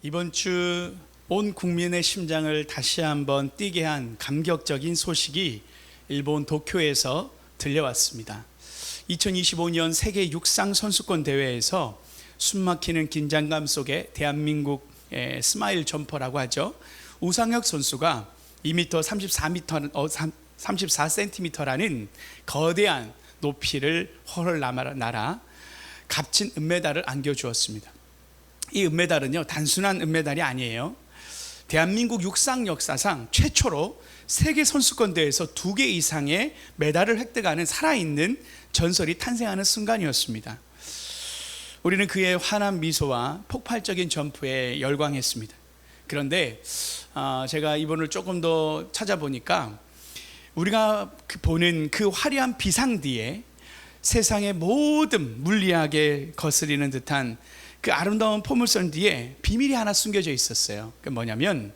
이번 주 온 국민의 심장을 다시 한번 뛰게 한 감격적인 소식이 일본 도쿄에서 들려왔습니다. 2025년 세계 육상 선수권 대회에서 숨막히는 긴장감 속에 대한민국 스마일 점퍼라고 하죠. 우상혁 선수가 34cm라는 거대한 높이를 헐헐 날아 값진 은메달을 안겨주었습니다. 이 은메달은요, 단순한 은메달이 아니에요. 대한민국 육상 역사상 최초로 세계 선수권 대회에서 2개 이상의 메달을 획득하는 살아있는 전설이 탄생하는 순간이었습니다. 우리는 그의 환한 미소와 폭발적인 점프에 열광했습니다. 그런데 제가 이번을 조금 더 찾아보니까 우리가 보는 그 화려한 비상 뒤에 세상의 모든 물리학에 거스리는 듯한 그 아름다운 포물선 뒤에 비밀이 하나 숨겨져 있었어요. 그 뭐냐면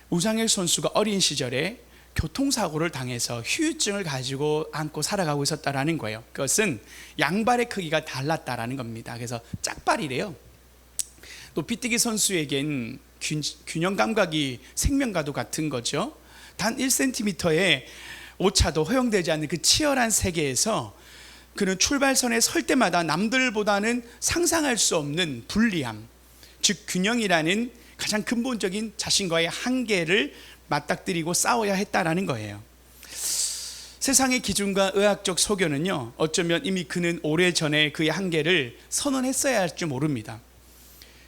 우상혁 선수가 어린 시절에 교통사고를 당해서 휴유증을 가지고 안고 살아가고 있었다라는 거예요. 그것은 양발의 크기가 달랐다라는 겁니다. 그래서 짝발이래요. 높이뛰기 선수에겐 균형 감각이 생명과도 같은 거죠. 단 1cm의 오차도 허용되지 않는 그 치열한 세계에서 그는 출발선에 설 때마다 남들보다는 상상할 수 없는 불리함, 즉 균형이라는 가장 근본적인 자신과의 한계를 맞닥뜨리고 싸워야 했다라는 거예요. 세상의 기준과 의학적 소견은요, 어쩌면 이미 그는 오래전에 그의 한계를 선언했어야 할지 모릅니다.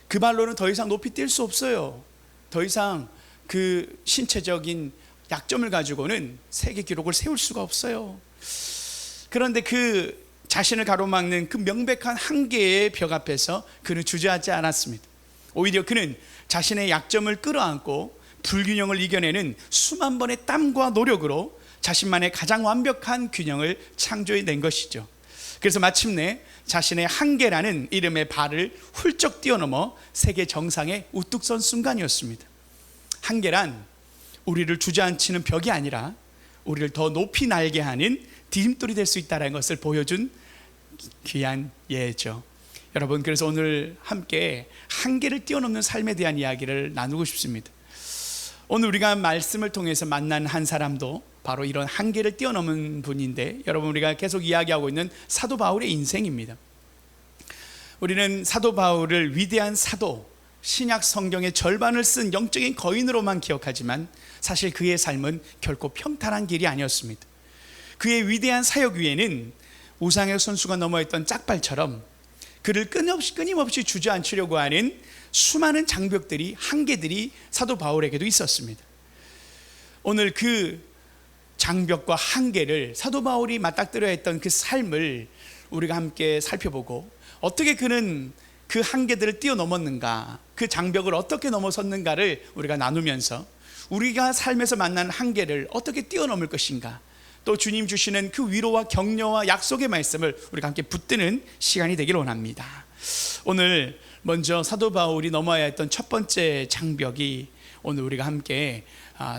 그 발로는 더 이상 높이 뛸 수 없어요. 더 이상 그 신체적인 약점을 가지고는 세계 기록을 세울 수가 없어요. 그런데 그 자신을 가로막는 그 명백한 한계의 벽 앞에서 그는 주저하지 않았습니다. 오히려 그는 자신의 약점을 끌어안고 불균형을 이겨내는 수만 번의 땀과 노력으로 자신만의 가장 완벽한 균형을 창조해낸 것이죠. 그래서 마침내 자신의 한계라는 이름의 발을 훌쩍 뛰어넘어 세계 정상에 우뚝 선 순간이었습니다. 한계란 우리를 주저앉히는 벽이 아니라 우리를 더 높이 날게 하는 디딤돌이 될 수 있다는 것을 보여준 귀한 예죠. 여러분, 그래서 오늘 함께 한계를 뛰어넘는 삶에 대한 이야기를 나누고 싶습니다. 오늘 우리가 말씀을 통해서 만난 한 사람도 바로 이런 한계를 뛰어넘은 분인데, 여러분, 우리가 계속 이야기하고 있는 사도 바울의 인생입니다. 우리는 사도 바울을 위대한 사도, 신약 성경의 절반을 쓴 영적인 거인으로만 기억하지만 사실 그의 삶은 결코 평탄한 길이 아니었습니다. 그의 위대한 사역 위에는 우상혁 선수가 넘어했던 짝발처럼 그를 끊임없이 주저앉히려고 하는 수많은 장벽들이, 한계들이 사도 바울에게도 있었습니다. 오늘 그 장벽과 한계를 사도 바울이 맞닥뜨려야 했던 그 삶을 우리가 함께 살펴보고, 어떻게 그는 그 한계들을 뛰어넘었는가, 그 장벽을 어떻게 넘어섰는가를 우리가 나누면서 우리가 삶에서 만난 한계를 어떻게 뛰어넘을 것인가, 또 주님 주시는 그 위로와 격려와 약속의 말씀을 우리가 함께 붙드는 시간이 되기를 원합니다. 오늘 먼저 사도 바울이 넘어야 했던 첫 번째 장벽이, 오늘 우리가 함께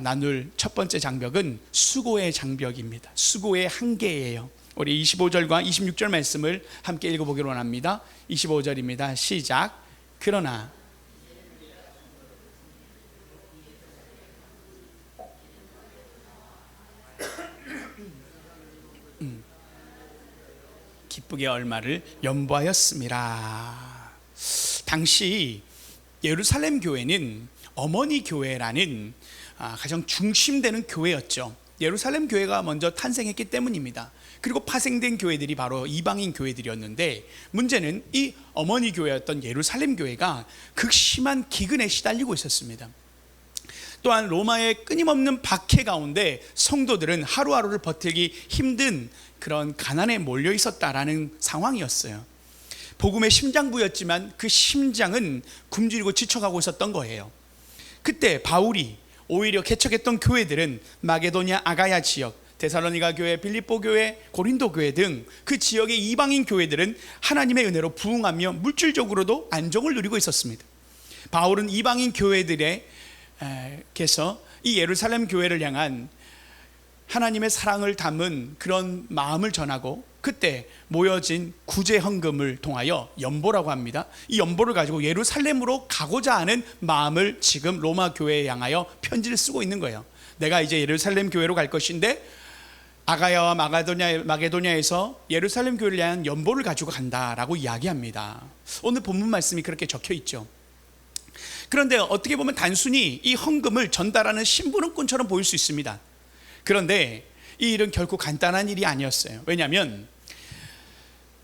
나눌 첫 번째 장벽은 수고의 장벽입니다. 수고의 한계예요. 우리 25절과 26절 말씀을 함께 읽어보기를 원합니다. 25절입니다. 시작. 그러나 기쁘게 얼마를 연보하였습니다. 당시 예루살렘 교회는 어머니 교회라는 가장 중심되는 교회였죠. 예루살렘 교회가 먼저 탄생했기 때문입니다. 그리고 파생된 교회들이 바로 이방인 교회들이었는데, 문제는 이 어머니 교회였던 예루살렘 교회가 극심한 기근에 시달리고 있었습니다. 또한 로마의 끊임없는 박해 가운데 성도들은 하루하루를 버티기 힘든 그런 가난에 몰려 있었다라는 상황이었어요. 복음의 심장부였지만 그 심장은 굶주리고 지쳐가고 있었던 거예요. 그때 바울이 오히려 개척했던 교회들은 마게도냐 아가야 지역, 데살로니가 교회, 빌립보 교회, 고린도 교회 등 그 지역의 이방인 교회들은 하나님의 은혜로 부흥하며 물질적으로도 안정을 누리고 있었습니다. 바울은 이방인 교회들에게서 이 예루살렘 교회를 향한 하나님의 사랑을 담은 그런 마음을 전하고, 그때 모여진 구제 헌금을 통하여 연보라고 합니다. 이 연보를 가지고 예루살렘으로 가고자 하는 마음을 지금 로마 교회에 향하여 편지를 쓰고 있는 거예요. 내가 이제 예루살렘 교회로 갈 것인데 아가야와 마게도냐에서 예루살렘 교회를 향한 연보를 가지고 간다라고 이야기합니다. 오늘 본문 말씀이 그렇게 적혀 있죠. 그런데 어떻게 보면 단순히 이 헌금을 전달하는 심부름꾼처럼 보일 수 있습니다. 그런데 이 일은 결코 간단한 일이 아니었어요. 왜냐하면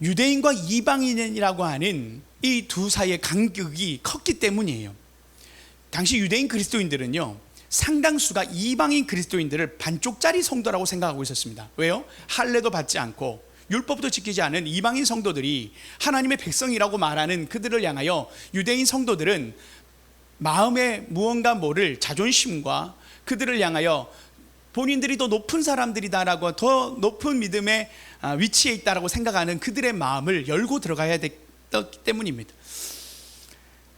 유대인과 이방인이라고 하는 이 두 사이의 간격이 컸기 때문이에요. 당시 유대인 그리스도인들은요, 상당수가 이방인 그리스도인들을 반쪽짜리 성도라고 생각하고 있었습니다. 왜요? 할례도 받지 않고 율법도 지키지 않은 이방인 성도들이 하나님의 백성이라고 말하는 그들을 향하여 유대인 성도들은 마음에 무언가 모를 자존심과 그들을 향하여 본인들이 더 높은 사람들이다라고, 더 높은 믿음의 위치에 있다라고 생각하는 그들의 마음을 열고 들어가야 됐기 때문입니다.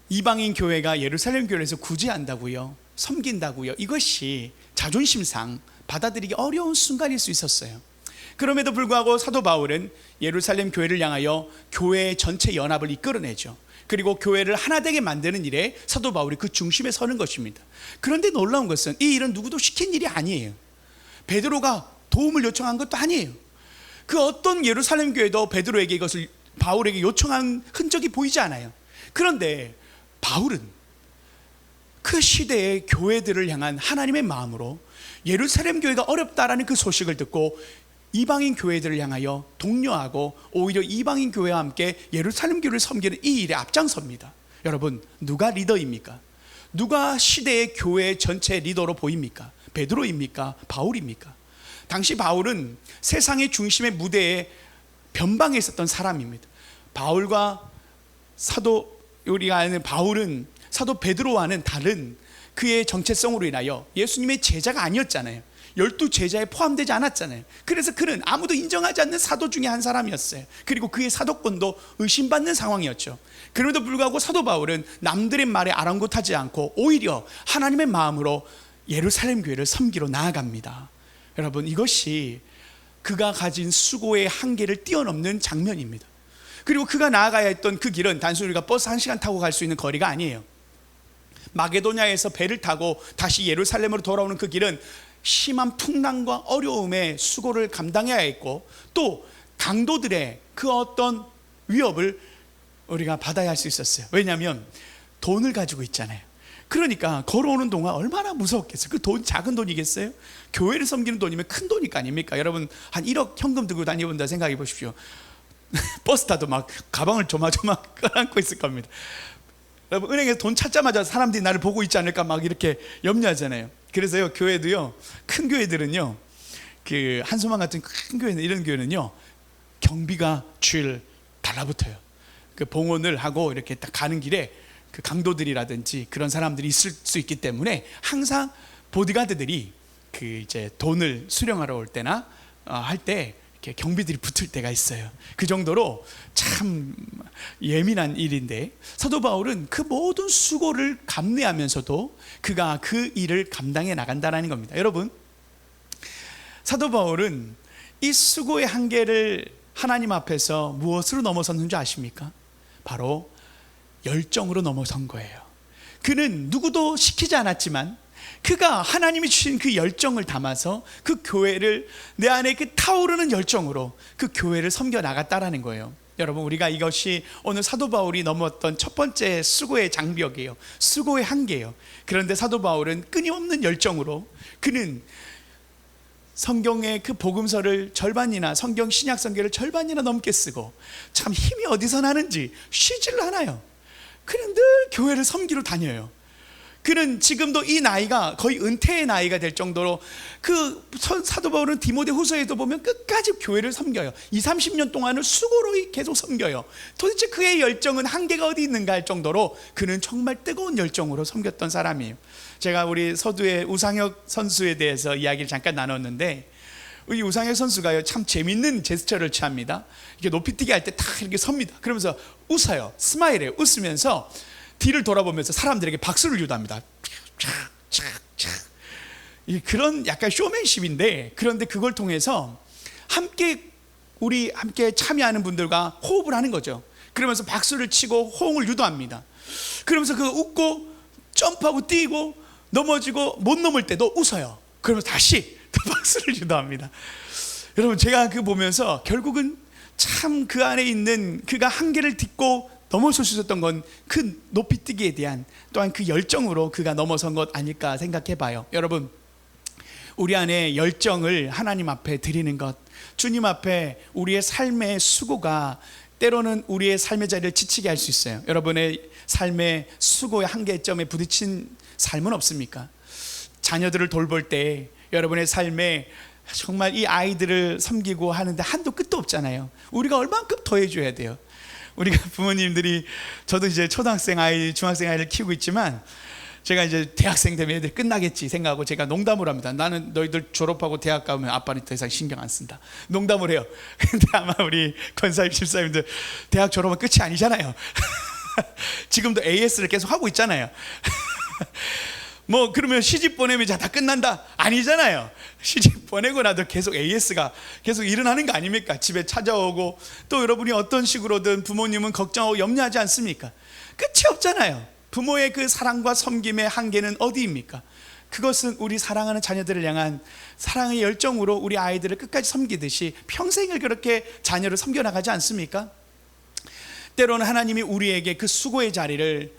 이방인 교회가 예루살렘 교회에서 구제한다고요, 섬긴다고요, 이것이 자존심상 받아들이기 어려운 순간일 수 있었어요. 그럼에도 불구하고 사도 바울은 예루살렘 교회를 향하여 교회의 전체 연합을 이끌어내죠. 그리고 교회를 하나 되게 만드는 일에 사도 바울이 그 중심에 서는 것입니다. 그런데 놀라운 것은 이 일은 누구도 시킨 일이 아니에요. 베드로가 도움을 요청한 것도 아니에요. 그 어떤 예루살렘 교회도 베드로에게 이것을 바울에게 요청한 흔적이 보이지 않아요. 그런데 바울은 그 시대의 교회들을 향한 하나님의 마음으로 예루살렘 교회가 어렵다라는 그 소식을 듣고 이방인 교회들을 향하여 독려하고 오히려 이방인 교회와 함께 예루살렘 교회를 섬기는 이 일에 앞장섭니다. 여러분, 누가 리더입니까? 누가 시대의 교회 전체 리더로 보입니까? 베드로입니까? 바울입니까? 당시 바울은 세상의 중심의 무대에 변방에 있었던 사람입니다. 바울과 우리가 아는 바울은 사도 베드로와는 다른 그의 정체성으로 인하여 예수님의 제자가 아니었잖아요. 12제자에 포함되지 않았잖아요. 그래서 그는 아무도 인정하지 않는 사도 중에 한 사람이었어요. 그리고 그의 사도권도 의심받는 상황이었죠. 그럼에도 불구하고 사도 바울은 남들의 말에 아랑곳하지 않고 오히려 하나님의 마음으로 예루살렘 교회를 섬기러 나아갑니다. 여러분, 이것이 그가 가진 수고의 한계를 뛰어넘는 장면입니다. 그리고 그가 나아가야 했던 그 길은 단순히 우리가 버스 1시간 타고 갈 수 있는 거리가 아니에요. 마게도냐에서 배를 타고 다시 예루살렘으로 돌아오는 그 길은 심한 풍랑과 어려움의 수고를 감당해야 했고, 또 강도들의 그 어떤 위협을 우리가 받아야 할 수 있었어요. 왜냐하면 돈을 가지고 있잖아요. 그러니까 걸어오는 동안 얼마나 무서웠겠어요. 그 돈 작은 돈이겠어요? 교회를 섬기는 돈이면 큰 돈이니까 아닙니까? 여러분, 한 1억 현금 들고 다니본다 생각해 보십시오. 버스 타도 막 가방을 조마조마 끌어안고 있을 겁니다. 여러분, 은행에서 돈 찾자마자 사람들이 나를 보고 있지 않을까 막 이렇게 염려하잖아요. 그래서요, 교회도요, 큰 교회들은요, 그 한소망 같은 큰 교회는, 이런 교회는요, 경비가 주일 달라붙어요. 그 봉헌을 하고 이렇게 딱 가는 길에 그 강도들이라든지 그런 사람들이 있을 수 있기 때문에 항상 보디가드들이 그 이제 돈을 수령하러 올 때나 할 때 이렇게 경비들이 붙을 때가 있어요. 그 정도로 참 예민한 일인데, 사도 바울은 그 모든 수고를 감내하면서도 그가 그 일을 감당해 나간다는 겁니다. 여러분, 사도 바울은 이 수고의 한계를 하나님 앞에서 무엇으로 넘어섰는 줄 아십니까? 바로 열정으로 넘어선 거예요. 그는 누구도 시키지 않았지만 그가 하나님이 주신 그 열정을 담아서 그 교회를, 내 안에 그 타오르는 열정으로 그 교회를 섬겨 나갔다라는 거예요. 여러분, 우리가 이것이 오늘 사도 바울이 넘었던 첫 번째 수고의 장벽이에요. 수고의 한계예요. 그런데 사도 바울은 끊임없는 열정으로, 그는 성경의 그 복음서를 절반이나, 성경 신약 성경을 절반이나 넘게 쓰고, 참 힘이 어디서 나는지 쉬지를 않아요. 그는 늘 교회를 섬기러 다녀요. 그는 지금도 이 나이가 거의 은퇴의 나이가 될 정도로, 그 사도 바울은 디모데 후서에도 보면 끝까지 교회를 섬겨요. 20-30년 동안을 수고로 계속 섬겨요. 도대체 그의 열정은 한계가 어디 있는가 할 정도로 그는 정말 뜨거운 열정으로 섬겼던 사람이에요. 제가 우리 서두의 우상혁 선수에 대해서 이야기를 잠깐 나눴는데, 이 우상혁 선수가요, 참 재밌는 제스처를 취합니다. 이렇게 높이뛰기 할 때 딱 이렇게 섭니다. 그러면서 웃어요. 스마일해요. 웃으면서 뒤를 돌아보면서 사람들에게 박수를 유도합니다. 그런 약간 쇼맨십인데, 그런데 그걸 통해서 함께 우리 함께 참여하는 분들과 호흡을 하는 거죠. 그러면서 박수를 치고 호응을 유도합니다. 그러면서 그 웃고 점프하고 뛰고 넘어지고 못 넘을 때도 웃어요. 그러면서 다시 또 박수를 유도합니다. 여러분, 제가 그 보면서 결국은 참 그 안에 있는 그가 한계를 딛고 넘어설 수 있었던 건 그 높이뛰기에 대한 또한 그 열정으로 그가 넘어선 것 아닐까 생각해 봐요. 여러분, 우리 안에 열정을 하나님 앞에 드리는 것, 주님 앞에 우리의 삶의 수고가 때로는 우리의 삶의 자리를 지치게 할 수 있어요. 여러분의 삶의 수고의 한계점에 부딪힌 삶은 없습니까? 자녀들을 돌볼 때 여러분의 삶에 정말 이 아이들을 섬기고 하는데 한도 끝도 없잖아요. 우리가 얼만큼 더 해줘야 돼요. 우리가 부모님들이, 저도 이제 초등학생 아이, 중학생 아이를 키우고 있지만 제가 이제 대학생 되면 애들 끝나겠지 생각하고 제가 농담을 합니다. 나는 너희들 졸업하고 대학 가면 아빠는 더 이상 신경 안 쓴다. 농담을 해요. 근데 아마 우리 권사님, 집사님들 대학 졸업은 끝이 아니잖아요. 지금도 AS를 계속 하고 있잖아요. 뭐 그러면 시집 보내면 다 끝난다? 아니잖아요. 시집 보내고 나도 계속 AS가 계속 일어나는 거 아닙니까? 집에 찾아오고 또 여러분이 어떤 식으로든 부모님은 걱정하고 염려하지 않습니까? 끝이 없잖아요. 부모의 그 사랑과 섬김의 한계는 어디입니까? 그것은 우리 사랑하는 자녀들을 향한 사랑의 열정으로 우리 아이들을 끝까지 섬기듯이 평생을 그렇게 자녀를 섬겨나가지 않습니까? 때로는 하나님이 우리에게 그 수고의 자리를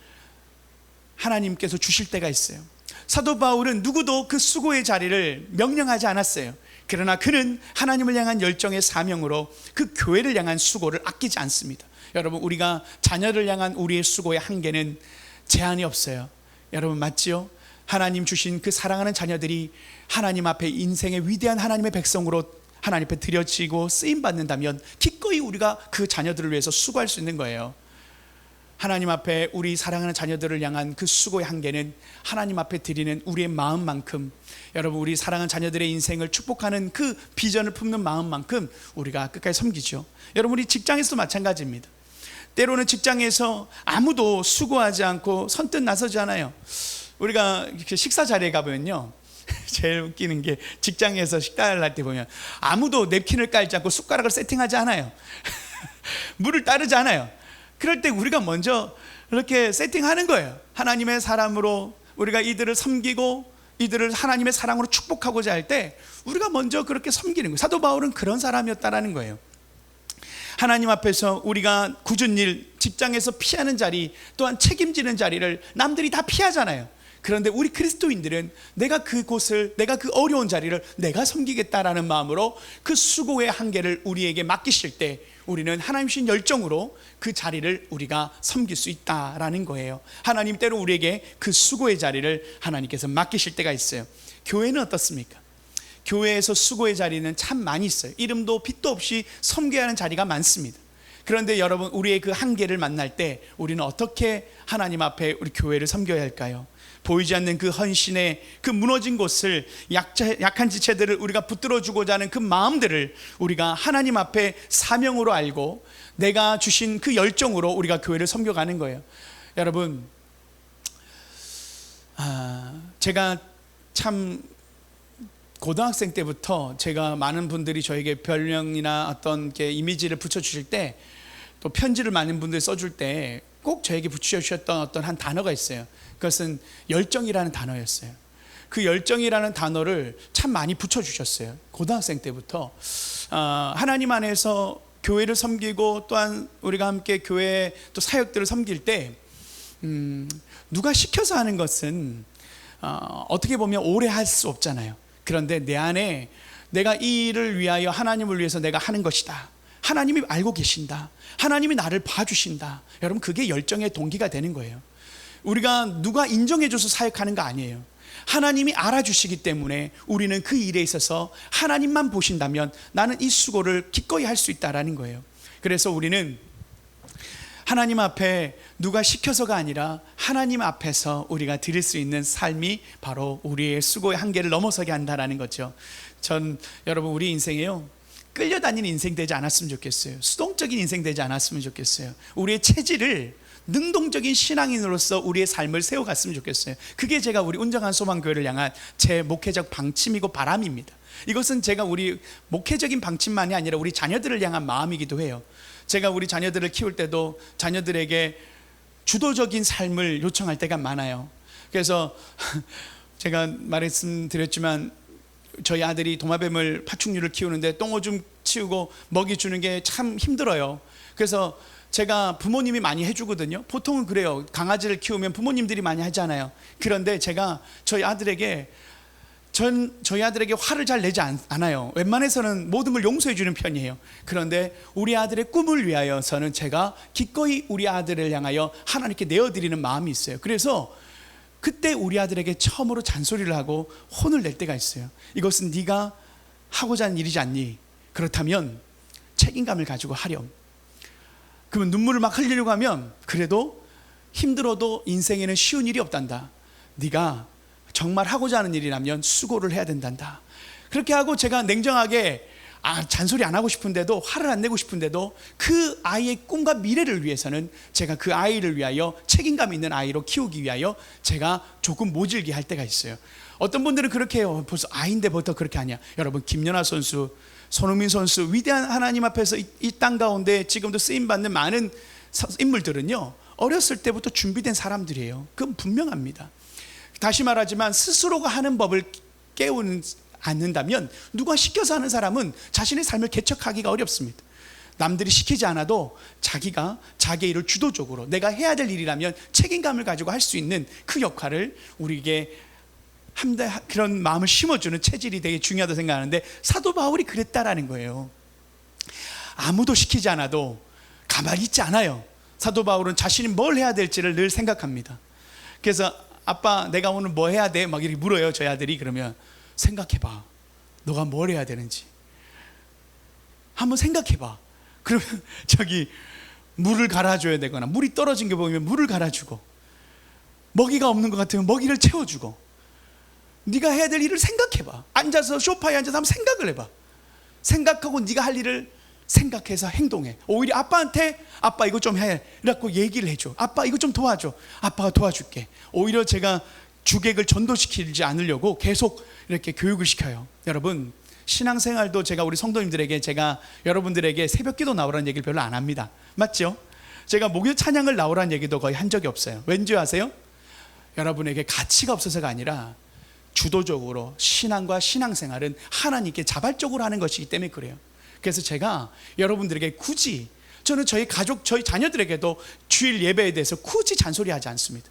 하나님께서 주실 때가 있어요. 사도 바울은 누구도 그 수고의 자리를 명령하지 않았어요. 그러나 그는 하나님을 향한 열정의 사명으로 그 교회를 향한 수고를 아끼지 않습니다. 여러분, 우리가 자녀를 향한 우리의 수고의 한계는 제한이 없어요. 여러분, 맞지요? 하나님 주신 그 사랑하는 자녀들이 하나님 앞에 인생의 위대한 하나님의 백성으로 하나님 앞에 드려지고 쓰임받는다면 기꺼이 우리가 그 자녀들을 위해서 수고할 수 있는 거예요. 하나님 앞에 우리 사랑하는 자녀들을 향한 그 수고의 한계는 하나님 앞에 드리는 우리의 마음만큼, 여러분, 우리 사랑하는 자녀들의 인생을 축복하는 그 비전을 품는 마음만큼 우리가 끝까지 섬기죠. 여러분, 우리 직장에서도 마찬가지입니다. 때로는 직장에서 아무도 수고하지 않고 선뜻 나서지 않아요. 우리가 식사 자리에 가보면요, 제일 웃기는 게 직장에서 식사를 할 때 보면 아무도 냅킨을 깔지 않고 숟가락을 세팅하지 않아요. 물을 따르지 않아요. 그럴 때 우리가 먼저 이렇게 세팅하는 거예요. 하나님의 사람으로 우리가 이들을 섬기고 이들을 하나님의 사랑으로 축복하고자 할 때 우리가 먼저 그렇게 섬기는 거예요. 사도 바울은 그런 사람이었다라는 거예요. 하나님 앞에서 우리가 굳은 일, 직장에서 피하는 자리, 또한 책임지는 자리를 남들이 다 피하잖아요. 그런데 우리 그리스도인들은 내가 그곳을, 내가 그 어려운 자리를 내가 섬기겠다라는 마음으로 그 수고의 한계를 우리에게 맡기실 때 우리는 하나님 주신 열정으로 그 자리를 우리가 섬길 수 있다라는 거예요. 하나님 때로 우리에게 그 수고의 자리를 하나님께서 맡기실 때가 있어요. 교회는 어떻습니까? 교회에서 수고의 자리는 참 많이 있어요. 이름도 빛도 없이 섬겨야 하는 자리가 많습니다. 그런데 여러분, 우리의 그 한계를 만날 때 우리는 어떻게 하나님 앞에 우리 교회를 섬겨야 할까요? 보이지 않는 그 헌신의 그 무너진 곳을, 약한 지체들을 우리가 붙들어주고자 하는 그 마음들을 우리가 하나님 앞에 사명으로 알고 내가 주신 그 열정으로 우리가 교회를 섬겨가는 거예요. 여러분, 제가 참 고등학생 때부터 제가 많은 분들이 저에게 별명이나 어떤 게 이미지를 붙여주실 때, 또 편지를 많은 분들이 써줄 때 꼭 저에게 붙여주셨던 어떤 한 단어가 있어요. 그것은 열정이라는 단어였어요. 그 열정이라는 단어를 참 많이 붙여주셨어요. 고등학생 때부터 하나님 안에서 교회를 섬기고 또한 우리가 함께 교회 또 사역들을 섬길 때 누가 시켜서 하는 것은 어떻게 보면 오래 할 수 없잖아요. 그런데 내 안에 내가 이 일을 위하여 하나님을 위해서 내가 하는 것이다, 하나님이 알고 계신다, 하나님이 나를 봐주신다, 여러분, 그게 열정의 동기가 되는 거예요. 우리가 누가 인정해줘서 사역하는 거 아니에요. 하나님이 알아주시기 때문에 우리는 그 일에 있어서 하나님만 보신다면 나는 이 수고를 기꺼이 할 수 있다라는 거예요. 그래서 우리는 하나님 앞에 누가 시켜서가 아니라 하나님 앞에서 우리가 드릴 수 있는 삶이 바로 우리의 수고의 한계를 넘어서게 한다라는 거죠. 전 여러분, 우리 인생에요, 끌려다니는 인생 되지 않았으면 좋겠어요. 수동적인 인생 되지 않았으면 좋겠어요. 우리의 체질을 능동적인 신앙인으로서 우리의 삶을 세워갔으면 좋겠어요. 그게 제가 우리 운정한 소망교회를 향한 제 목회적 방침이고 바람입니다. 이것은 제가 우리 목회적인 방침만이 아니라 우리 자녀들을 향한 마음이기도 해요. 제가 우리 자녀들을 키울 때도 자녀들에게 주도적인 삶을 요청할 때가 많아요. 그래서 제가 말씀드렸지만 저희 아들이 도마뱀을 파충류를 키우는데 똥오줌 치우고 먹이 주는 게 참 힘들어요. 그래서 제가 부모님이 많이 해주거든요. 보통은 그래요. 강아지를 키우면 부모님들이 많이 하잖아요. 그런데 제가 저희 아들에게 화를 잘 내지 않아요. 웬만해서는 모든 걸 용서해 주는 편이에요. 그런데 우리 아들의 꿈을 위하여서는 제가 기꺼이 우리 아들을 향하여 하나님께 내어드리는 마음이 있어요. 그래서 그때 우리 아들에게 처음으로 잔소리를 하고 혼을 낼 때가 있어요. 이것은 네가 하고자 하는 일이지 않니? 그렇다면 책임감을 가지고 하렴. 그러면 눈물을 막 흘리려고 하면 그래도 힘들어도 인생에는 쉬운 일이 없단다. 네가 정말 하고자 하는 일이라면 수고를 해야 된단다. 그렇게 하고 제가 냉정하게 잔소리 안 하고 싶은데도, 화를 안 내고 싶은데도 그 아이의 꿈과 미래를 위해서는 제가 그 아이를 위하여 책임감 있는 아이로 키우기 위하여 제가 조금 모질게 할 때가 있어요. 어떤 분들은 그렇게 해요. 벌써 아이인데부터 그렇게 하냐. 여러분, 김연아 선수, 손흥민 선수, 위대한 하나님 앞에서 이 땅 가운데 지금도 쓰임받는 많은 인물들은요, 어렸을 때부터 준비된 사람들이에요. 그건 분명합니다. 다시 말하지만 스스로가 하는 법을 깨우는 않는다면 누가 시켜서 하는 사람은 자신의 삶을 개척하기가 어렵습니다. 남들이 시키지 않아도 자기가 자기의 일을 주도적으로 내가 해야 될 일이라면 책임감을 가지고 할 수 있는 그 역할을 우리에게 그런 마음을 심어주는 체질이 되게 중요하다고 생각하는데, 사도 바울이 그랬다라는 거예요. 아무도 시키지 않아도 가만히 있지 않아요. 사도 바울은 자신이 뭘 해야 될지를 늘 생각합니다. 그래서 아빠, 내가 오늘 뭐 해야 돼? 막 이렇게 물어요, 저희 아들이. 그러면 생각해봐. 너가 뭘 해야 되는지 한번 생각해봐. 그러면 물을 갈아줘야 되거나 물이 떨어진 게 보이면 물을 갈아주고, 먹이가 없는 것 같으면 먹이를 채워주고, 네가 해야 될 일을 생각해봐. 앉아서 소파에 앉아서 한번 생각을 해봐. 생각하고 네가 할 일을 생각해서 행동해. 오히려 아빠한테 아빠 이거 좀 해 라고 얘기를 해줘. 아빠 이거 좀 도와줘. 아빠가 도와줄게. 오히려 제가 주객을 전도시키지 않으려고 계속 이렇게 교육을 시켜요. 여러분, 신앙생활도 제가 우리 성도님들에게, 제가 여러분들에게 새벽기도 나오라는 얘기를 별로 안 합니다. 맞죠? 제가 목요 찬양을 나오라는 얘기도 거의 한 적이 없어요. 왠지 아세요? 여러분에게 가치가 없어서가 아니라 주도적으로 신앙과 신앙생활은 하나님께 자발적으로 하는 것이기 때문에 그래요. 그래서 제가 여러분들에게 굳이, 저는 저희 가족, 저희 자녀들에게도 주일 예배에 대해서 굳이 잔소리하지 않습니다.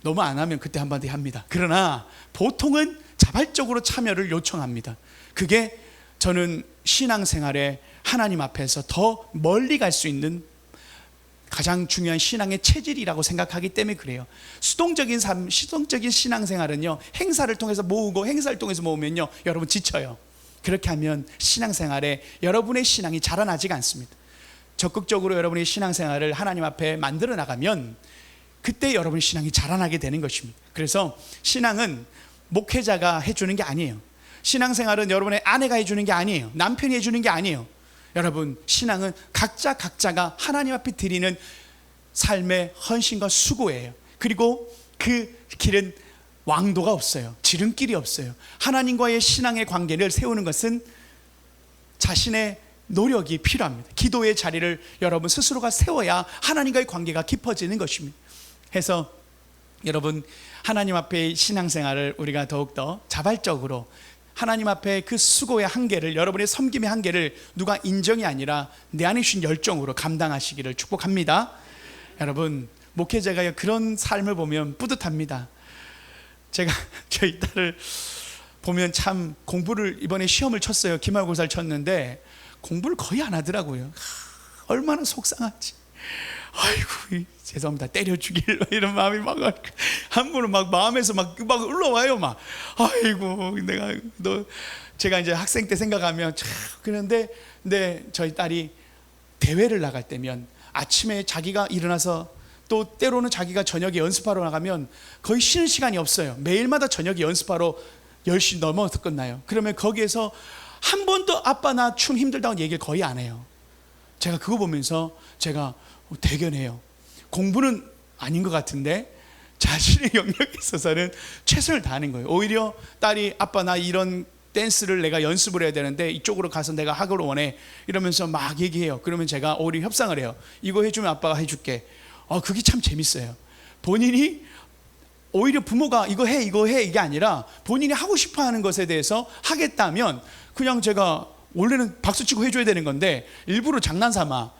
너무 안 하면 그때 한마디 합니다. 그러나 보통은 자발적으로 참여를 요청합니다. 그게 저는 신앙생활에 하나님 앞에서 더 멀리 갈 수 있는 가장 중요한 신앙의 체질이라고 생각하기 때문에 그래요. 수동적인 신앙생활은요, 행사를 통해서 모으고 행사를 통해서 모으면요, 여러분 지쳐요. 그렇게 하면 신앙생활에 여러분의 신앙이 자라나지가 않습니다. 적극적으로 여러분의 신앙생활을 하나님 앞에 만들어 나가면 그때 여러분의 신앙이 자라나게 되는 것입니다. 그래서 신앙은 목회자가 해주는 게 아니에요. 신앙생활은 여러분의 아내가 해주는 게 아니에요. 남편이 해주는 게 아니에요. 여러분, 신앙은 각자가 하나님 앞에 드리는 삶의 헌신과 수고예요. 그리고 그 길은 왕도가 없어요. 지름길이 없어요. 하나님과의 신앙의 관계를 세우는 것은 자신의 노력이 필요합니다. 기도의 자리를 여러분 스스로가 세워야 하나님과의 관계가 깊어지는 것입니다. 해서 여러분, 하나님 앞에 신앙생활을 우리가 더욱더 자발적으로 하나님 앞에 그 수고의 한계를, 여러분의 섬김의 한계를 누가 인정이 아니라 내 안에 주신 열정으로 감당하시기를 축복합니다. 여러분, 목회자가 그런 삶을 보면 뿌듯합니다. 제가 저희 딸을 보면 참 공부를, 이번에 시험을 쳤어요. 기말고사를 쳤는데 공부를 거의 안 하더라고요. 얼마나 속상한지. 아이고, 죄송합니다. 때려 죽일 이런 마음이 막 한 번은 막 마음에서 막 흘러와요. 막 아이고, 제가 이제 학생 때 생각하면 참 그런데, 근데 저희 딸이 대회를 나갈 때면 아침에 자기가 일어나서, 또 때로는 자기가 저녁에 연습하러 나가면 거의 쉬는 시간이 없어요. 매일마다 저녁에 연습하러 10시 넘어서 끝나요. 그러면 거기에서 한 번도 아빠 나 춤 힘들다고 얘기를 거의 안 해요. 제가 그거 보면서 제가 대견해요. 공부는 아닌 것 같은데 자신의 영역에 있어서는 최선을 다하는 거예요. 오히려 딸이 아빠 나 이런 댄스를 내가 연습을 해야 되는데 이쪽으로 가서 내가 하기를 원해 이러면서 막 얘기해요. 그러면 제가 오히려 협상을 해요. 이거 해주면 아빠가 해줄게. 그게 참 재밌어요. 본인이 오히려 부모가 이거 해 이게 아니라 본인이 하고 싶어 하는 것에 대해서 하겠다면 그냥 제가 원래는 박수치고 해줘야 되는 건데 일부러 장난삼아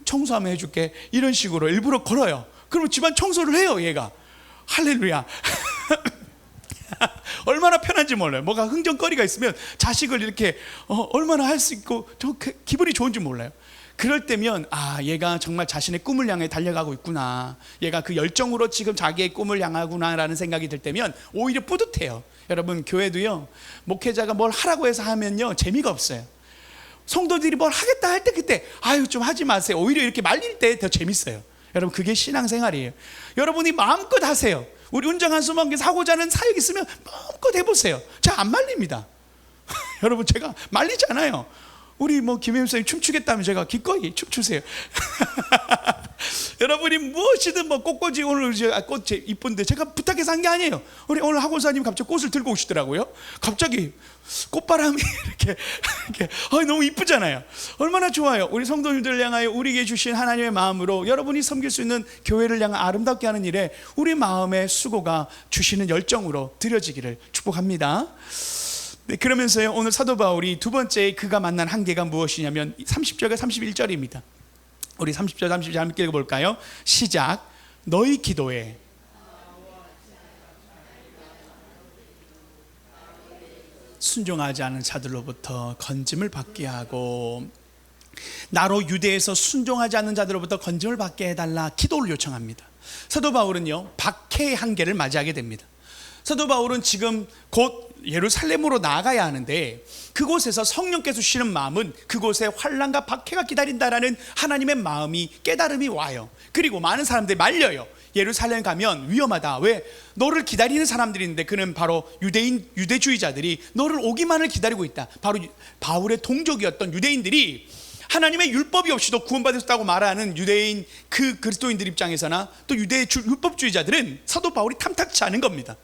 청소하면 해줄게 이런 식으로 일부러 걸어요. 그러면 집안 청소를 해요. 얘가 할렐루야. 얼마나 편한지 몰라요. 뭐가 흥정거리가 있으면 자식을 이렇게 얼마나 할 수 있고 기분이 좋은지 몰라요. 그럴 때면 얘가 정말 자신의 꿈을 향해 달려가고 있구나, 얘가 그 열정으로 지금 자기의 꿈을 향하구나 라는 생각이 들 때면 오히려 뿌듯해요. 여러분, 교회도요, 목회자가 뭘 하라고 해서 하면요 재미가 없어요. 성도들이 뭘 하겠다 할 때 그때 좀 하지 마세요. 오히려 이렇게 말릴 때 더 재밌어요. 여러분, 그게 신앙생활이에요. 여러분이 마음껏 하세요. 우리 운정 한수목교에서 하고자 하는 사역 있으면 마음껏 해보세요. 제가 안 말립니다. 여러분, 제가 말리지 않아요. 우리 김혜임 선생님 춤추겠다면 제가 기꺼이 춤추세요. 여러분이 무엇이든 꽃꽂이 오늘 꽃 이쁜데 제가 부탁해서 한 게 아니에요. 우리 오늘 학원사님 갑자기 꽃을 들고 오시더라고요. 갑자기 꽃바람이 이렇게 너무 이쁘잖아요. 얼마나 좋아요. 우리 성도님들 향하여 우리에게 주신 하나님의 마음으로 여러분이 섬길 수 있는 교회를 향해 아름답게 하는 일에 우리 마음의 수고가 주시는 열정으로 드려지기를 축복합니다. 네, 그러면서요, 오늘 사도 바울이 두 번째 그가 만난 한계가 무엇이냐면 30절과 31절입니다. 우리 30절 31절 함께 읽어볼까요? 시작. 너희 기도에 순종하지 않은 자들로부터 건짐을 받게 하고 나로 유대에서 순종하지 않는 자들로부터 건짐을 받게 해달라 기도를 요청합니다. 사도 바울은요, 박해의 한계를 맞이하게 됩니다. 사도 바울은 지금 곧 예루살렘으로 나가야 하는데 그곳에서 성령께서 주시는 마음은 그곳에 환난과 박해가 기다린다라는 하나님의 마음이, 깨달음이 와요. 그리고 많은 사람들이 말려요. 예루살렘 가면 위험하다. 왜? 너를 기다리는 사람들이 있는데 그는 바로 유대주의자들이 너를 오기만을 기다리고 있다. 바로 바울의 동족이었던 유대인들이 하나님의 율법이 없이도 구원받았다고 말하는 유대인 그 그리스도인들 입장에서나 또 율법주의자들은 사도 바울이 탐탁치 않은 겁니다.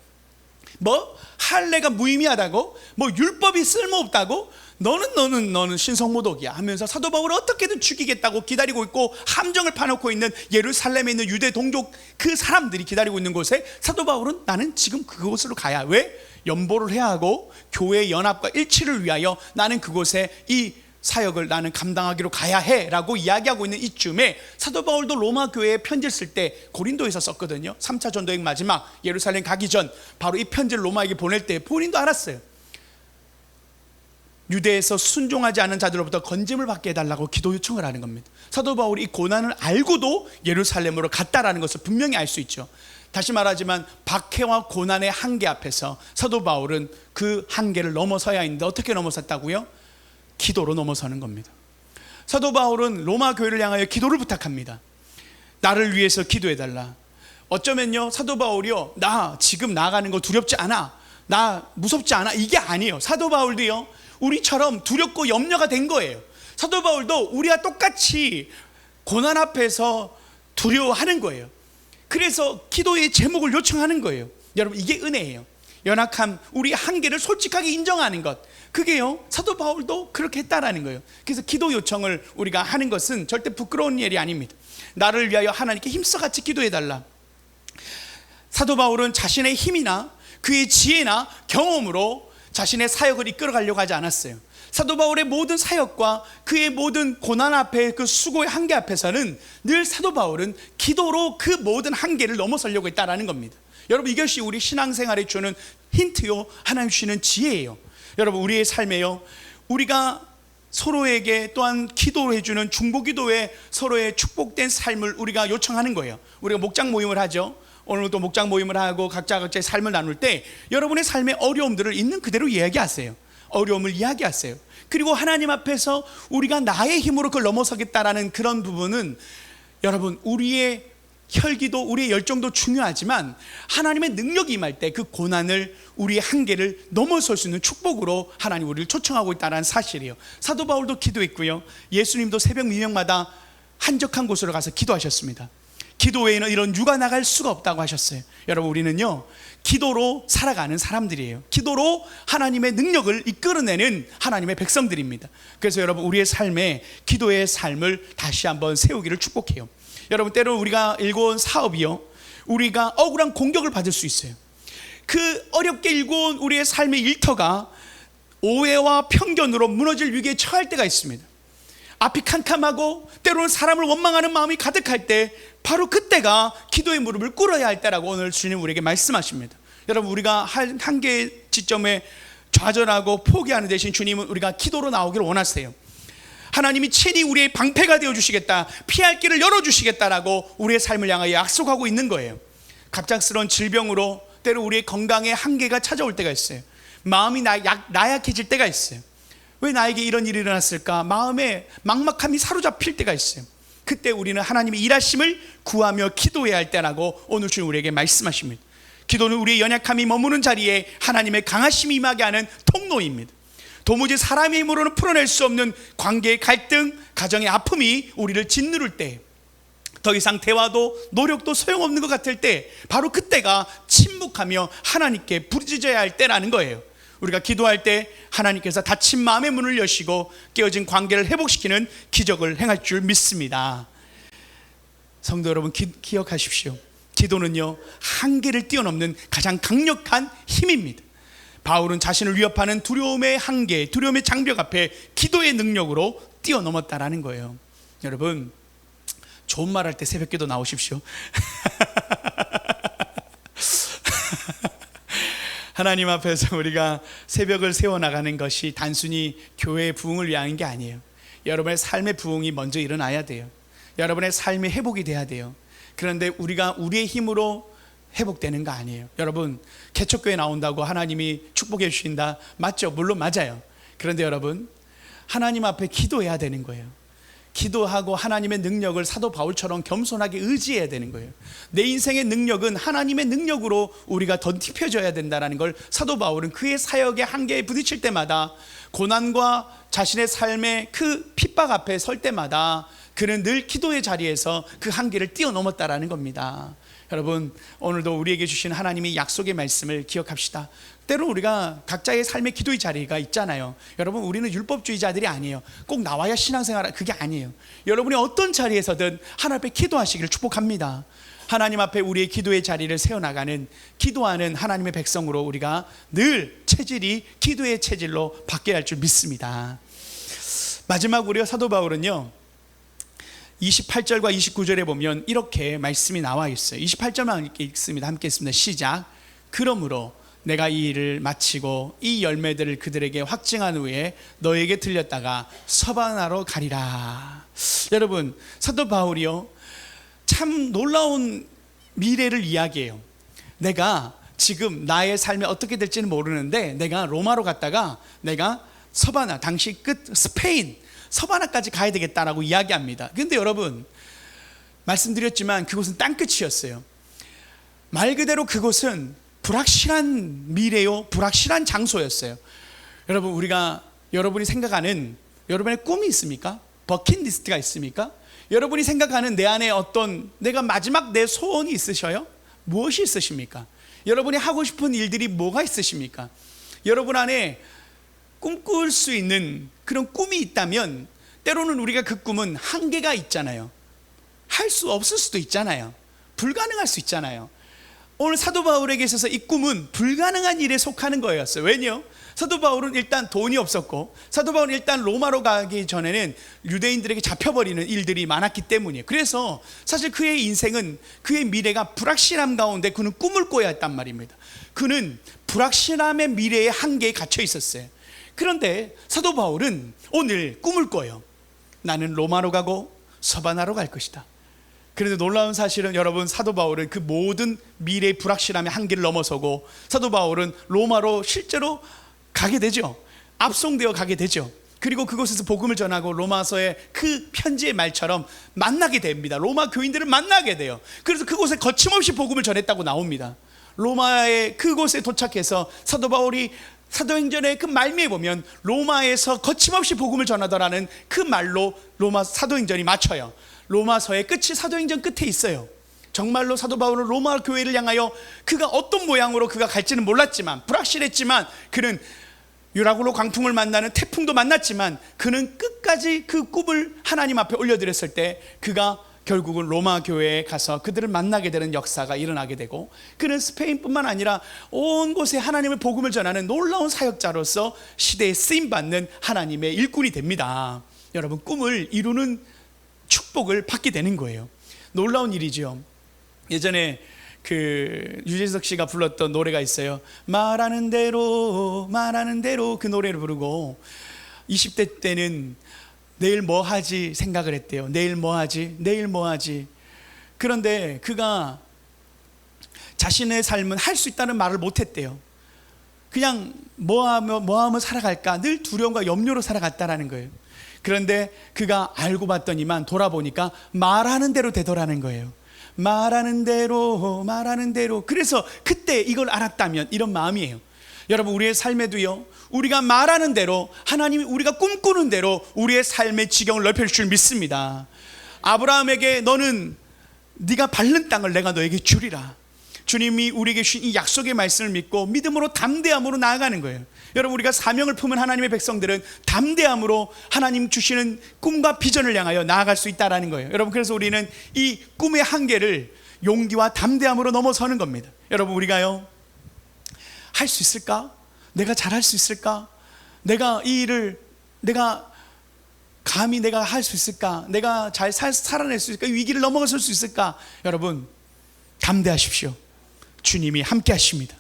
할례가 무의미하다고? 율법이 쓸모없다고? 너는 신성모독이야 하면서 사도 바울을 어떻게든 죽이겠다고 기다리고 있고 함정을 파놓고 있는 예루살렘에 있는 유대 동족 그 사람들이 기다리고 있는 곳에 사도 바울은 나는 지금 그곳으로 가야, 왜? 연보를 해야 하고 교회의 연합과 일치를 위하여 나는 그곳에 이 사역을 나는 감당하기로 가야 해 라고 이야기하고 있는 이쯤에 사도 바울도 로마 교회에 편지를 쓸 때 고린도에서 썼거든요. 3차 전도행 마지막 예루살렘 가기 전 바로 이 편지를 로마에게 보낼 때 본인도 알았어요. 유대에서 순종하지 않은 자들로부터 건짐을 받게 해달라고 기도 요청을 하는 겁니다. 사도 바울이 이 고난을 알고도 예루살렘으로 갔다라는 것을 분명히 알 수 있죠. 다시 말하지만 박해와 고난의 한계 앞에서 사도 바울은 그 한계를 넘어서야 했는데 어떻게 넘어섰다고요? 기도로 넘어서는 겁니다. 사도 바울은 로마 교회를 향하여 기도를 부탁합니다. 나를 위해서 기도해달라. 어쩌면요, 사도 바울이요, 나 지금 나가는 거 두렵지 않아, 나 무섭지 않아, 이게 아니에요. 사도 바울도요, 우리처럼 두렵고 염려가 된 거예요. 사도 바울도 우리와 똑같이 고난 앞에서 두려워하는 거예요. 그래서 기도의 제목을 요청하는 거예요. 여러분, 이게 은혜예요. 연약함, 우리 한계를 솔직하게 인정하는 것, 그게요, 사도 바울도 그렇게 했다라는 거예요. 그래서 기도 요청을 우리가 하는 것은 절대 부끄러운 일이 아닙니다. 나를 위하여 하나님께 힘써같이 기도해달라. 사도 바울은 자신의 힘이나 그의 지혜나 경험으로 자신의 사역을 이끌어가려고 하지 않았어요. 사도 바울의 모든 사역과 그의 모든 고난 앞에 그 수고의 한계 앞에서는 늘 사도 바울은 기도로 그 모든 한계를 넘어서려고 했다라는 겁니다. 여러분, 이것이 우리 신앙생활에 주는 힌트요, 하나님 주시는 지혜예요. 여러분, 우리의 삶에요, 우리가 서로에게 또한 기도해 주는 중보기도에 서로의 축복된 삶을 우리가 요청하는 거예요. 우리가 목장 모임을 하죠. 오늘도 목장 모임을 하고 각자의 삶을 나눌 때 여러분의 삶의 어려움들을 있는 그대로 이야기하세요. 어려움을 이야기하세요. 그리고 하나님 앞에서 우리가 나의 힘으로 그걸 넘어서겠다라는 그런 부분은 여러분, 우리의 혈기도 우리의 열정도 중요하지만 하나님의 능력이 임할 때 그 고난을, 우리의 한계를 넘어설 수 있는 축복으로 하나님 우리를 초청하고 있다는 사실이에요. 사도 바울도 기도했고요, 예수님도 새벽 미명마다 한적한 곳으로 가서 기도하셨습니다. 기도 외에는 이런 유가 나갈 수가 없다고 하셨어요. 여러분, 우리는요 기도로 살아가는 사람들이에요. 기도로 하나님의 능력을 이끌어내는 하나님의 백성들입니다. 그래서 여러분, 우리의 삶에 기도의 삶을 다시 한번 세우기를 축복해요. 여러분, 때로 우리가 일궈온 사업이요, 우리가 억울한 공격을 받을 수 있어요. 그 어렵게 일궈온 우리의 삶의 일터가 오해와 편견으로 무너질 위기에 처할 때가 있습니다. 앞이 캄캄하고 때로는 사람을 원망하는 마음이 가득할 때, 바로 그때가 기도의 무릎을 꿇어야 할 때라고 오늘 주님 우리에게 말씀하십니다. 여러분, 우리가 한계의 지점에 좌절하고 포기하는 대신 주님은 우리가 기도로 나오기를 원하세요. 하나님이 친히 우리의 방패가 되어주시겠다, 피할 길을 열어주시겠다라고 우리의 삶을 향하여 약속하고 있는 거예요. 갑작스러운 질병으로 때로 우리의 건강에 한계가 찾아올 때가 있어요. 마음이 나약해질 때가 있어요. 왜 나에게 이런 일이 일어났을까? 마음에 막막함이 사로잡힐 때가 있어요. 그때 우리는 하나님의 일하심을 구하며 기도해야 할 때라고 오늘 주님 우리에게 말씀하십니다. 기도는 우리의 연약함이 머무는 자리에 하나님의 강하심이 임하게 하는 통로입니다. 도무지 사람의 힘으로는 풀어낼 수 없는 관계의 갈등, 가정의 아픔이 우리를 짓누를 때, 더 이상 대화도 노력도 소용없는 것 같을 때, 바로 그때가 침묵하며 하나님께 부르짖어야 할 때라는 거예요. 우리가 기도할 때 하나님께서 닫힌 마음의 문을 여시고 깨어진 관계를 회복시키는 기적을 행할 줄 믿습니다. 성도 여러분, 기억하십시오. 기도는요 한계를 뛰어넘는 가장 강력한 힘입니다. 바울은 자신을 위협하는 두려움의 한계, 두려움의 장벽 앞에 기도의 능력으로 뛰어넘었다라는 거예요. 여러분, 좋은 말 할 때 새벽기도 나오십시오. 하나님 앞에서 우리가 새벽을 세워나가는 것이 단순히 교회의 부흥을 위한 게 아니에요. 여러분의 삶의 부흥이 먼저 일어나야 돼요. 여러분의 삶이 회복이 돼야 돼요. 그런데 우리가 우리의 힘으로 회복되는 거 아니에요. 여러분, 개척교회 나온다고 하나님이 축복해 주신다, 맞죠? 물론 맞아요. 그런데 여러분, 하나님 앞에 기도해야 되는 거예요. 기도하고 하나님의 능력을 사도 바울처럼 겸손하게 의지해야 되는 거예요. 내 인생의 능력은 하나님의 능력으로 우리가 덧입혀져야 된다는 걸 사도 바울은 그의 사역의 한계에 부딪힐 때마다, 고난과 자신의 삶의 그 핍박 앞에 설 때마다 그는 늘 기도의 자리에서 그 한계를 뛰어넘었다라는 겁니다. 여러분, 오늘도 우리에게 주신 하나님의 약속의 말씀을 기억합시다. 때로 우리가 각자의 삶의 기도의 자리가 있잖아요. 여러분, 우리는 율법주의자들이 아니에요. 꼭 나와야 신앙생활, 그게 아니에요. 여러분이 어떤 자리에서든 하나님 앞에 기도하시기를 축복합니다. 하나님 앞에 우리의 기도의 자리를 세워나가는, 기도하는 하나님의 백성으로 우리가 늘 체질이 기도의 체질로 바뀌어야 할 줄 믿습니다. 마지막으로 사도 바울은요 28절과 29절에 보면 이렇게 말씀이 나와 있어요. 28절만 읽습니다. 함께 읽습니다. 시작. 그러므로 내가 이 일을 마치고 이 열매들을 그들에게 확증한 후에 너에게 들렸다가 서바나로 가리라. 여러분, 사도 바울이요 참 놀라운 미래를 이야기해요. 내가 지금 나의 삶이 어떻게 될지는 모르는데, 내가 로마로 갔다가 내가 서바나, 당시 끝 스페인 서바나까지 가야 되겠다라고 이야기합니다. 그런데 여러분, 말씀드렸지만 그곳은 땅끝이었어요. 말 그대로 그곳은 불확실한 미래요, 불확실한 장소였어요. 여러분, 여러분이 생각하는 여러분의 꿈이 있습니까? 버킷리스트가 있습니까? 여러분이 생각하는 내 안에 어떤 내가 마지막 내 소원이 있으셔요? 무엇이 있으십니까? 여러분이 하고 싶은 일들이 뭐가 있으십니까? 여러분 안에 꿈꿀 수 있는 그런 꿈이 있다면, 때로는 우리가 그 꿈은 한계가 있잖아요. 할 수 없을 수도 있잖아요. 불가능할 수 있잖아요. 오늘 사도 바울에게 있어서 이 꿈은 불가능한 일에 속하는 거였어요. 왜냐? 사도 바울은 일단 돈이 없었고, 사도 바울은 일단 로마로 가기 전에는 유대인들에게 잡혀버리는 일들이 많았기 때문이에요. 그래서 사실 그의 인생은, 그의 미래가 불확실함 가운데 그는 꿈을 꿔야 했단 말입니다. 그는 불확실함의 미래의 한계에 갇혀 있었어요. 그런데 사도 바울은 오늘 꿈을 꿔요. 나는 로마로 가고 서바나로 갈 것이다. 그런데 놀라운 사실은 여러분, 사도 바울은 그 모든 미래의 불확실함의 한계를 넘어서고 사도 바울은 로마로 실제로 가게 되죠. 압송되어 가게 되죠. 그리고 그곳에서 복음을 전하고 로마서의 그 편지의 말처럼 만나게 됩니다. 로마 교인들을 만나게 돼요. 그래서 그곳에 거침없이 복음을 전했다고 나옵니다. 로마의 그곳에 도착해서 사도 바울이 사도행전의 그 말미에 보면 로마에서 거침없이 복음을 전하더라는 그 말로 로마 사도행전이 맞춰요. 로마서의 끝이 사도행전 끝에 있어요. 정말로 사도 바울은 로마 교회를 향하여 그가 어떤 모양으로 그가 갈지는 몰랐지만, 불확실했지만, 그는 유라굴로 광풍을 만나는 태풍도 만났지만 그는 끝까지 그 꿈을 하나님 앞에 올려드렸을 때 그가 결국은 로마 교회에 가서 그들을 만나게 되는 역사가 일어나게 되고, 그는 스페인뿐만 아니라 온 곳에 하나님의 복음을 전하는 놀라운 사역자로서 시대에 쓰임받는 하나님의 일꾼이 됩니다. 여러분, 꿈을 이루는 축복을 받게 되는 거예요. 놀라운 일이죠. 예전에 그 유재석 씨가 불렀던 노래가 있어요. 말하는 대로 말하는 대로, 그 노래를 부르고 20대 때는 내일 뭐 하지 생각을 했대요. 내일 뭐 하지, 내일 뭐 하지. 그런데 그가 자신의 삶은 할 수 있다는 말을 못했대요. 그냥 뭐 하면 살아갈까 늘 두려움과 염려로 살아갔다라는 거예요. 그런데 그가 알고 봤더니만 돌아보니까 말하는 대로 되더라는 거예요. 말하는 대로 말하는 대로. 그래서 그때 이걸 알았다면 이런 마음이에요. 여러분, 우리의 삶에도요, 우리가 말하는 대로, 하나님이 우리가 꿈꾸는 대로 우리의 삶의 지경을 넓혀줄 줄 믿습니다. 아브라함에게 너는 네가 밟는 땅을 내가 너에게 주리라. 주님이 우리에게 주신 이 약속의 말씀을 믿고 믿음으로 담대함으로 나아가는 거예요. 여러분, 우리가 사명을 품은 하나님의 백성들은 담대함으로 하나님 주시는 꿈과 비전을 향하여 나아갈 수 있다는 거예요. 여러분, 그래서 우리는 이 꿈의 한계를 용기와 담대함으로 넘어서는 겁니다. 여러분, 우리가요, 할 수 있을까? 내가 잘할 수 있을까? 내가 이 일을 감히 내가 할 수 있을까? 내가 잘 살아낼 수 있을까? 위기를 넘어설 수 있을까? 여러분, 담대하십시오. 주님이 함께 하십니다.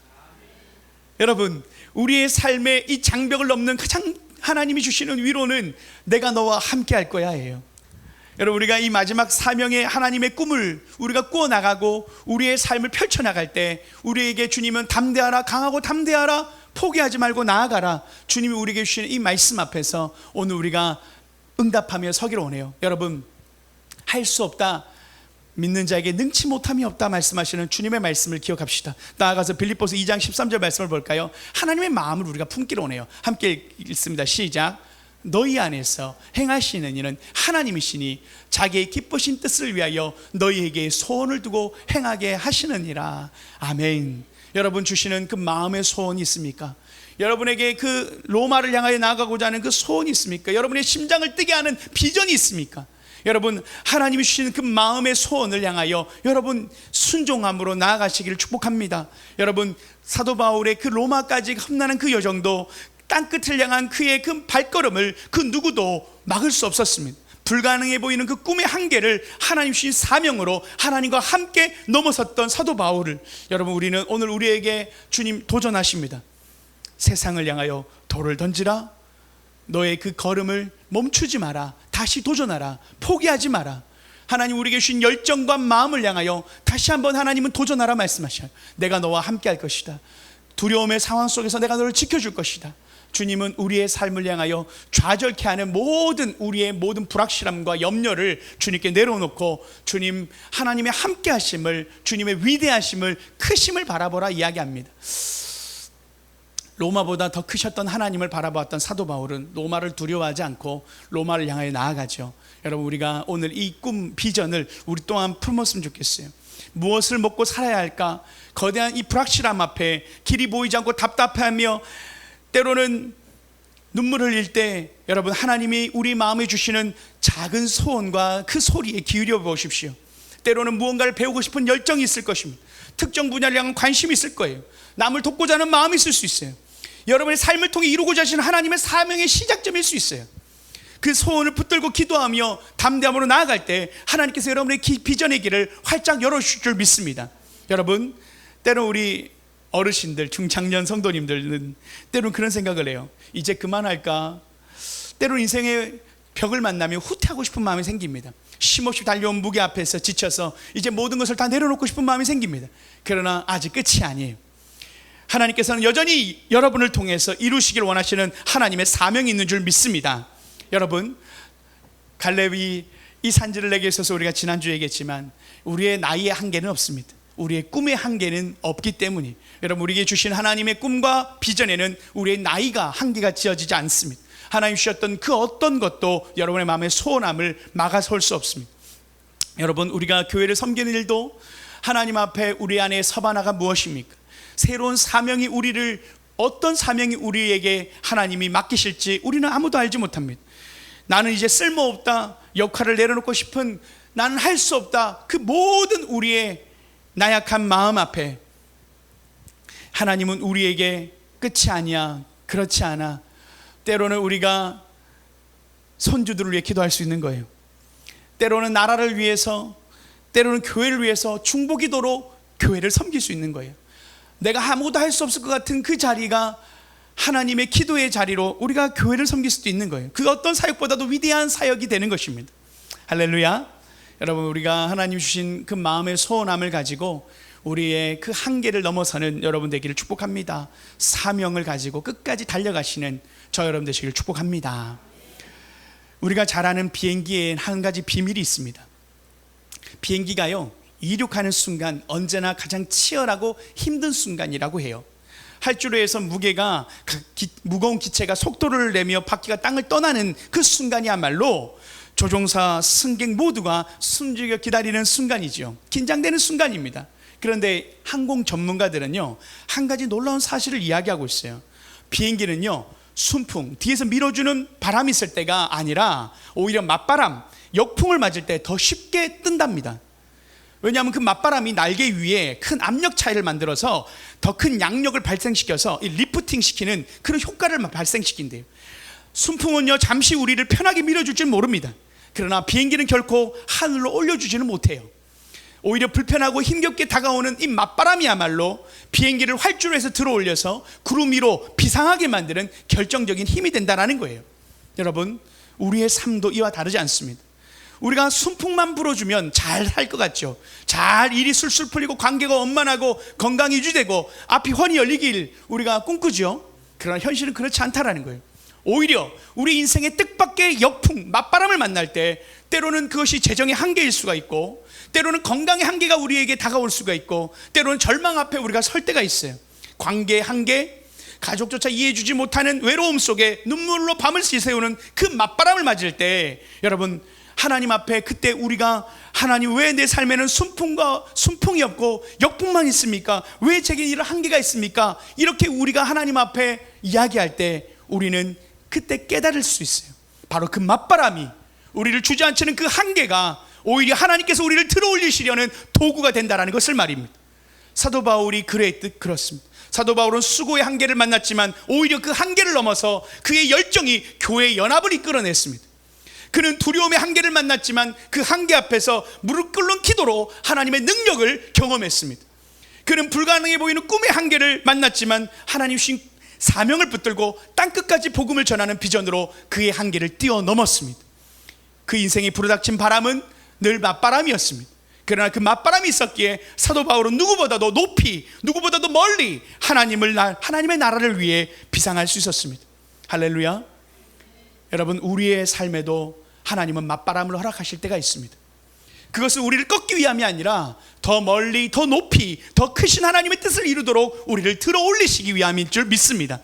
여러분, 우리의 삶의 이 장벽을 넘는 가장 하나님이 주시는 위로는 내가 너와 함께 할 거야예요. 여러분, 우리가 이 마지막 사명의 하나님의 꿈을 우리가 꾸어나가고 우리의 삶을 펼쳐나갈 때 우리에게 주님은 담대하라, 강하고 담대하라, 포기하지 말고 나아가라, 주님이 우리에게 주시는 이 말씀 앞에서 오늘 우리가 응답하며 서기로 오네요. 여러분, 할 수 없다, 믿는 자에게 능치 못함이 없다 말씀하시는 주님의 말씀을 기억합시다. 나아가서 빌립보서 2장 13절 말씀을 볼까요? 하나님의 마음을 우리가 품기로 오네요. 함께 읽습니다. 시작. 너희 안에서 행하시는 이는 하나님이시니 자기의 기쁘신 뜻을 위하여 너희에게 소원을 두고 행하게 하시느니라. 아멘. 여러분, 주시는 그 마음의 소원이 있습니까? 여러분에게 그 로마를 향하여 나아가고자 하는 그 소원이 있습니까? 여러분의 심장을 뛰게 하는 비전이 있습니까? 여러분, 하나님이 주시는 그 마음의 소원을 향하여 여러분 순종함으로 나아가시기를 축복합니다. 여러분, 사도 바울의 그 로마까지 험난한 그 여정도 땅끝을 향한 그의 그 발걸음을 그 누구도 막을 수 없었습니다. 불가능해 보이는 그 꿈의 한계를 하나님 주신 사명으로 하나님과 함께 넘어섰던 사도 바울을, 여러분, 우리는 오늘 우리에게 주님 도전하십니다. 세상을 향하여 돌을 던지라. 너의 그 걸음을 멈추지 마라. 다시 도전하라. 포기하지 마라. 하나님 우리에게 주신 열정과 마음을 향하여 다시 한번 하나님은 도전하라 말씀하셔요. 내가 너와 함께 할 것이다. 두려움의 상황 속에서 내가 너를 지켜줄 것이다. 주님은 우리의 삶을 향하여 좌절케 하는 우리의 모든 불확실함과 염려를 주님께 내려놓고 주님 하나님의 함께 하심을, 주님의 위대하심을, 크심을 바라보라 이야기합니다. 로마보다 더 크셨던 하나님을 바라보았던 사도 바울은 로마를 두려워하지 않고 로마를 향하여 나아가죠. 여러분, 우리가 오늘 이 꿈, 비전을 우리 또한 품었으면 좋겠어요. 무엇을 먹고 살아야 할까? 거대한 이 불확실함 앞에 길이 보이지 않고 답답하며 때로는 눈물을 흘릴 때, 여러분, 하나님이 우리 마음에 주시는 작은 소원과 그 소리에 기울여 보십시오. 때로는 무언가를 배우고 싶은 열정이 있을 것입니다. 특정 분야를 향한 관심이 있을 거예요. 남을 돕고자 하는 마음이 있을 수 있어요. 여러분의 삶을 통해 이루고자 하시는 하나님의 사명의 시작점일 수 있어요. 그 소원을 붙들고 기도하며 담대함으로 나아갈 때 하나님께서 여러분의 비전의 길을 활짝 열어주실 줄 믿습니다. 여러분, 때로 우리 어르신들, 중장년 성도님들은 때로는 그런 생각을 해요. 이제 그만할까? 때로는 인생의 벽을 만나면 후퇴하고 싶은 마음이 생깁니다. 쉼없이 달려온 무게 앞에서 지쳐서 이제 모든 것을 다 내려놓고 싶은 마음이 생깁니다. 그러나 아직 끝이 아니에요. 하나님께서는 여전히 여러분을 통해서 이루시길 원하시는 하나님의 사명이 있는 줄 믿습니다. 여러분, 갈렙이 이 산지를 내게 있어서 우리가 지난주에 얘기했지만 우리의 나이의 한계는 없습니다. 우리의 꿈의 한계는 없기 때문에, 여러분, 우리에게 주신 하나님의 꿈과 비전에는 우리의 나이가 한계가 지어지지 않습니다. 하나님 주셨던 그 어떤 것도 여러분의 마음의 소원함을 막아설 수 없습니다. 여러분, 우리가 교회를 섬기는 일도 하나님 앞에 우리 안에 서바나가 무엇입니까? 새로운 사명이 어떤 사명이 우리에게 하나님이 맡기실지 우리는 아무도 알지 못합니다. 나는 이제 쓸모없다, 역할을 내려놓고 싶은, 나는 할 수 없다, 그 모든 우리의 나약한 마음 앞에 하나님은 우리에게 끝이 아니야, 그렇지 않아. 때로는 우리가 손주들을 위해 기도할 수 있는 거예요. 때로는 나라를 위해서, 때로는 교회를 위해서 중보기도로 교회를 섬길 수 있는 거예요. 내가 아무것도 할 수 없을 것 같은 그 자리가 하나님의 기도의 자리로 우리가 교회를 섬길 수도 있는 거예요. 그 어떤 사역보다도 위대한 사역이 되는 것입니다. 할렐루야. 여러분, 우리가 하나님 주신 그 마음의 소원함을 가지고 우리의 그 한계를 넘어서는 여러분 되기를 축복합니다. 사명을 가지고 끝까지 달려가시는 저 여러분 되시기를 축복합니다. 우리가 잘 아는 비행기에 한 가지 비밀이 있습니다. 비행기가요, 이륙하는 순간 언제나 가장 치열하고 힘든 순간이라고 해요. 활주로에서 무거운 기체가 속도를 내며 바퀴가 땅을 떠나는 그 순간이야말로 조종사, 승객 모두가 숨죽여 기다리는 순간이죠. 긴장되는 순간입니다. 그런데 항공 전문가들은요, 한 가지 놀라운 사실을 이야기하고 있어요. 비행기는요, 순풍, 뒤에서 밀어주는 바람이 있을 때가 아니라 오히려 맞바람, 역풍을 맞을 때 더 쉽게 뜬답니다. 왜냐하면 그 맞바람이 날개 위에 큰 압력 차이를 만들어서 더 큰 양력을 발생시켜서 리프팅 시키는 그런 효과를 발생시킨대요. 순풍은요, 잠시 우리를 편하게 밀어줄지는 모릅니다. 그러나 비행기는 결코 하늘로 올려주지는 못해요. 오히려 불편하고 힘겹게 다가오는 이 맞바람이야말로 비행기를 활주로에서 들어올려서 구름 위로 비상하게 만드는 결정적인 힘이 된다는 거예요. 여러분, 우리의 삶도 이와 다르지 않습니다. 우리가 순풍만 불어주면 잘 할 것 같죠. 잘 일이 술술 풀리고 관계가 원만하고 건강이 유지되고 앞이 훤히 열리길 우리가 꿈꾸죠. 그러나 현실은 그렇지 않다라는 거예요. 오히려 우리 인생의 뜻밖의 역풍, 맞바람을 만날 때 때로는 그것이 재정의 한계일 수가 있고, 때로는 건강의 한계가 우리에게 다가올 수가 있고, 때로는 절망 앞에 우리가 설 때가 있어요. 관계의 한계, 가족조차 이해해주지 못하는 외로움 속에 눈물로 밤을 지새우는 그 맞바람을 맞을 때, 여러분, 하나님 앞에 그때 우리가 하나님, 왜 내 삶에는 순풍이 없고 역풍만 있습니까? 왜 제게 이런 한계가 있습니까? 이렇게 우리가 하나님 앞에 이야기할 때 우리는 그때 깨달을 수 있어요. 바로 그 맞바람이, 우리를 주저앉히는 그 한계가 오히려 하나님께서 우리를 들어올리시려는 도구가 된다는 것을 말입니다. 사도 바울이 그랬듯 그렇습니다. 사도 바울은 수고의 한계를 만났지만 오히려 그 한계를 넘어서 그의 열정이 교회의 연합을 이끌어냈습니다. 그는 두려움의 한계를 만났지만 그 한계 앞에서 무릎 꿇는 기도로 하나님의 능력을 경험했습니다. 그는 불가능해 보이는 꿈의 한계를 만났지만 하나님 주신 사명을 붙들고 땅끝까지 복음을 전하는 비전으로 그의 한계를 뛰어넘었습니다. 그 인생이 부르닥친 바람은 늘 맞바람이었습니다. 그러나 그 맞바람이 있었기에 사도 바울은 누구보다도 높이, 누구보다도 멀리 하나님의 나라를 위해 비상할 수 있었습니다. 할렐루야. 여러분, 우리의 삶에도 하나님은 맞바람을 허락하실 때가 있습니다. 그것은 우리를 꺾기 위함이 아니라 더 멀리, 더 높이, 더 크신 하나님의 뜻을 이루도록 우리를 들어 올리시기 위함인 줄 믿습니다.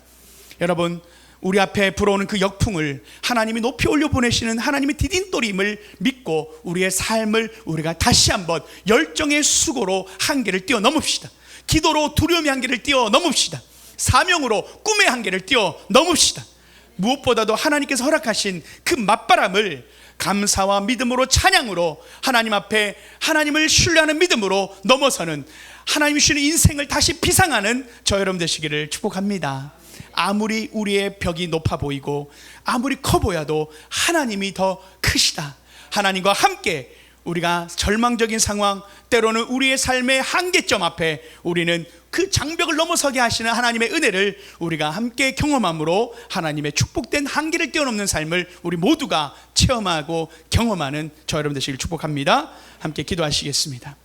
여러분, 우리 앞에 불어오는 그 역풍을 하나님이 높이 올려 보내시는 하나님의 디딤돌임을 믿고 우리의 삶을 우리가 다시 한번 열정의 수고로 한계를 뛰어넘읍시다. 기도로 두려움의 한계를 뛰어넘읍시다. 사명으로 꿈의 한계를 뛰어넘읍시다. 무엇보다도 하나님께서 허락하신 그 맞바람을 감사와 믿음으로, 찬양으로 하나님 앞에 하나님을 신뢰하는 믿음으로 넘어서는, 하나님이 주시는 인생을 다시 비상하는 저 여러분 되시기를 축복합니다. 아무리 우리의 벽이 높아 보이고 아무리 커 보여도 하나님이 더 크시다. 하나님과 함께 우리가 절망적인 상황, 때로는 우리의 삶의 한계점 앞에 우리는 그 장벽을 넘어서게 하시는 하나님의 은혜를 우리가 함께 경험함으로 하나님의 축복된 한계를 뛰어넘는 삶을 우리 모두가 체험하고 경험하는 저 여러분 되시길 축복합니다. 함께 기도하시겠습니다.